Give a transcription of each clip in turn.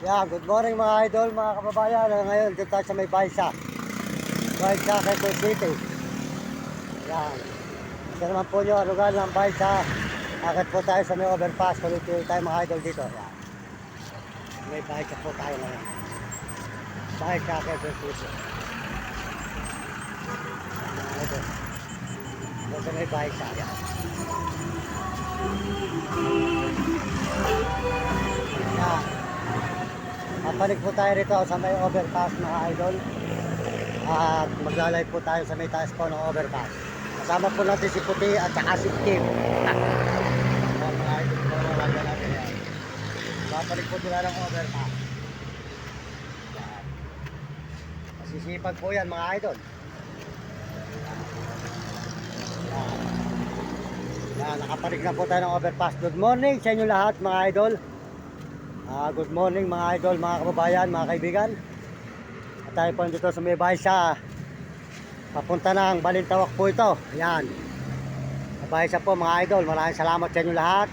Yeah, good morning mga idol, mga kababayan. Ngayon dito tayo sa may Baisa. Baisa, Quezon City. Yan. Ito naman po yung lugar ng Baisa. Akit po tayo sa may overpass. Tuloy-tuloy tayo mga idol dito. Yan. May Baisa po tayo ngayon. Baisa, Quezon City. Yan, idol. Ito sa may Baisa. Yan. Yan. Mapalik po tayo rito sa may overpass mga idol. At maglalay po tayo sa may taas po ng overpass. Kasama po natin si Puti at saka si Kim. Mga idol po mga natin yan. Mapalik po sila ng overpass. Yan. Masisipag po yan mga idol. Yan. Yan, nakapalik na po tayo ng overpass. Good morning sa inyo lahat mga idol. Good morning mga idol, mga kababayan, mga kaibigan. At tayo po dito sa may Baisa. Papunta ng Balintawak po ito. Ayan. Baisa po mga idol, maraming salamat sa inyo lahat.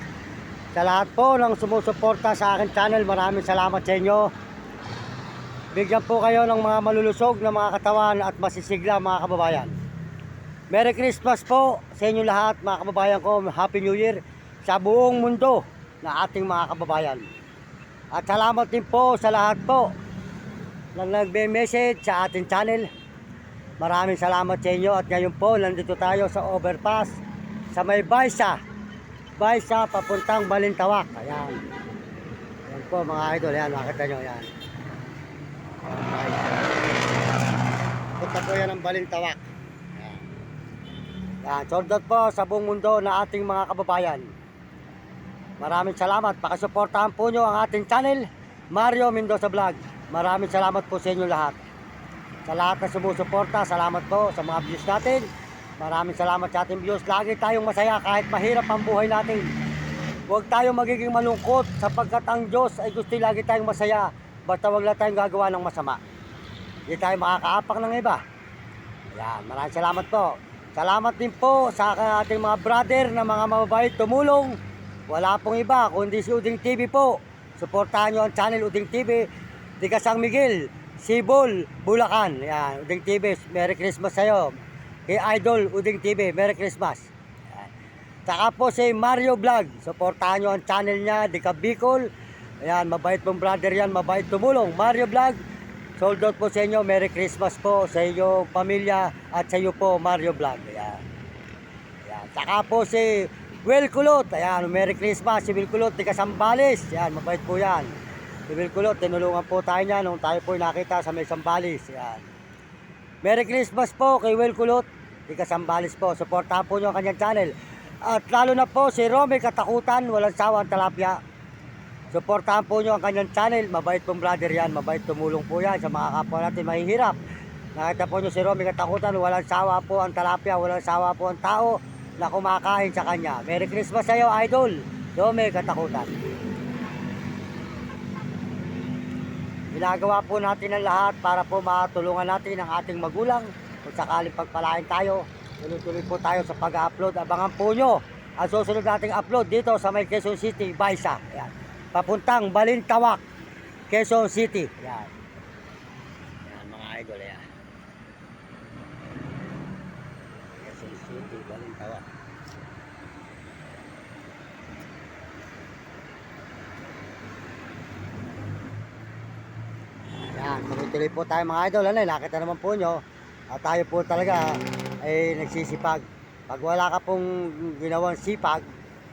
Sa lahat po ng sumusuporta sa akin channel, maraming salamat sa inyo. Bigyan po kayo ng mga malulusog na mga katawan at masisigla mga kababayan. Merry Christmas po sa inyo lahat mga kababayan ko. Happy New Year sa buong mundo na ating mga kababayan. At salamat din po sa lahat po na nagme-message sa ating channel. Maraming salamat sa inyo. At ngayon po, nandito tayo sa overpass sa may Baisa. Baisa papuntang Balintawak. Ayan. Ayan po mga idol. Ayan, makita nyo. Ayan. Punta po yan ng Balintawak. Ayan. Ayan. Shoutout po sa buong mundo na ating mga kababayan. Maraming salamat. Pakisuportahan po nyo ang ating channel, Mario Mendoza Vlog. Maraming salamat po sa inyo lahat. Sa lahat na sumusuporta, salamat po sa mga views natin. Maraming salamat sa ating views. Lagi tayong masaya kahit mahirap ang buhay natin. Huwag tayong magiging malungkot sapagkat ang Diyos ay gusto lagi tayong masaya. Basta huwag lang tayong gagawa ng masama. Hindi tayo makakaapak ng iba. Ayan, maraming salamat po. Salamat din po sa ating mga brother na mga mababait tumulong. Wala pong iba kundi si Uding TV po. Suportahan nyo ang channel Uding TV. Tiga San Miguel, Sibol, Bulacan. Yan, Uding TV, Merry Christmas sa'yo. Kay Idol Uding TV, Merry Christmas. Yan. Saka po si Mario Vlog. Suportahan nyo ang channel niya, Tiga Bicol. Ayan, mabait pong brother yan, mabait tumulong. Mario Vlog, sold out po sa inyo. Merry Christmas po sa inyong pamilya at sa iyo po Mario Vlog. Ayan. Ayan. Saka po si Will Kulot, ayan, Merry Christmas, si Will Kulot, tiga Sambales, ayan, mabait po yan. Si Will Kulot, tinulungan po tayo niya nung tayo po nakita sa may Sambales, ayan. Merry Christmas po kay Will Kulot, tiga Sambales po, supportahan po nyo ang kanyang channel. At lalo na po si Romy Katakutan, walang sawa ang talapya. Supportahan po nyo ang kanyang channel, mabait pong brother yan, mabait tumulong po yan sa mga kapwa natin mahihirap. Nakita po nyo si Romy Katakutan, walang sawa po ang talapya, walang sawa po ang tao na kumakain sa kanya. Merry Christmas sa iyo, Idol. Romy Katakutan. Ginagawa po natin ang lahat para po matulungan natin ang ating magulang. Kung sakaling pagpalain tayo, tuloy-tuloy po tayo sa pag-upload. Abangan po nyo ang susunod nating upload dito sa may Quezon City, Baisa. Ayan. Papuntang Balintawak, Quezon City. Ayan. Ayan mga idol. Ayan. Quezon City, Balintawak. Yan, tuloy-tuloy po tayo mga idol. Ano, nakita naman po nyo, tayo po talaga ay nagsisipag. Pag wala ka pong ginawang sipag,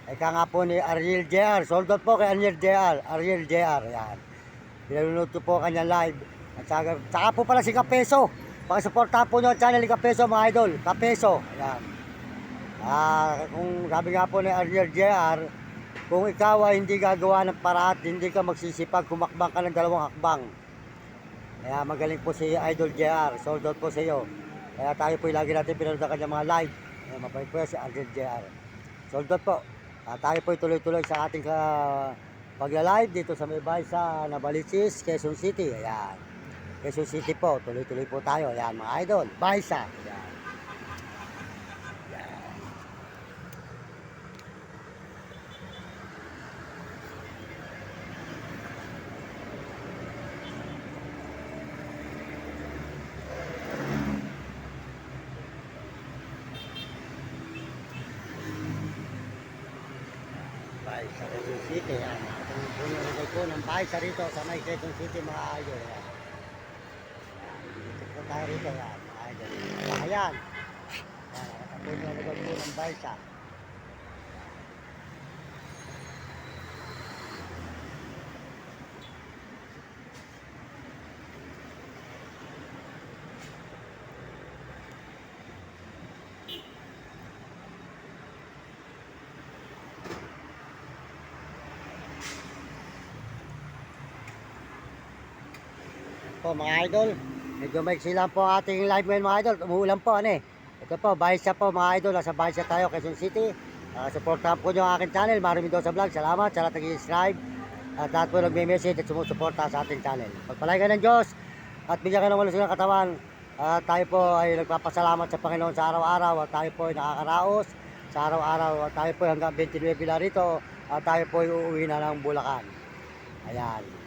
ika nga po ni Ariel JR. Sold out po kay Ariel JR. Ariel JR, yan. Pinalunod ko po kanyang live. At saka po pala si Kapeso. Pakisuportahan po nyo ang channel ni Kapeso mga idol. Kapeso, yan. Kung sabi nga po ni Ariel JR, kung ikaw ay hindi gagawa ng paraan, hindi ka magsisipag, kumakbang ka ng 2 hakbang. Kaya magaling po si Idol JR, sold out po sa iyo. Kaya tayo po lagi natin pinanood ang kanyang mga live. Mabait po si Idol JR. Sold out po. Tayo po tuloy-tuloy sa ating pagla-live dito sa may Baisa na Balichis, Quezon City. Ayan. Quezon City po, tuloy-tuloy po tayo. Ayan mga idol, Baisa. Ayan. Sa Quezon City. Yan. Itong puno rin po ng Baisa rito sa may Quezon City mga idol. Yan. Dito po tayo rito. Yan, mga idol. Ayan. Yan. Sa puno rin po ng Baisa. Po mga idol, medyo maiksi lang po ang ating live ngayon mga idol. Umuulan po ano eh. Ito po, Baisa po mga idol. Nasa Baisa tayo, Quezon City. Supportahan po nyo ang aking channel, Mario Mendoza Vlog. Salamat sa lahat nag-subscribe at lahat po nagme-message at sumusuporta sa ating channel. Pagpalain ka ng Diyos at bigyan ka ng malusog ng katawan. Tayo po ay nagpapasalamat sa Panginoon sa araw-araw at tayo po ay nakakaraos sa araw-araw at tayo po hanggang 29 na rito at tayo po ay uuwi na ng Bulacan. Ayan.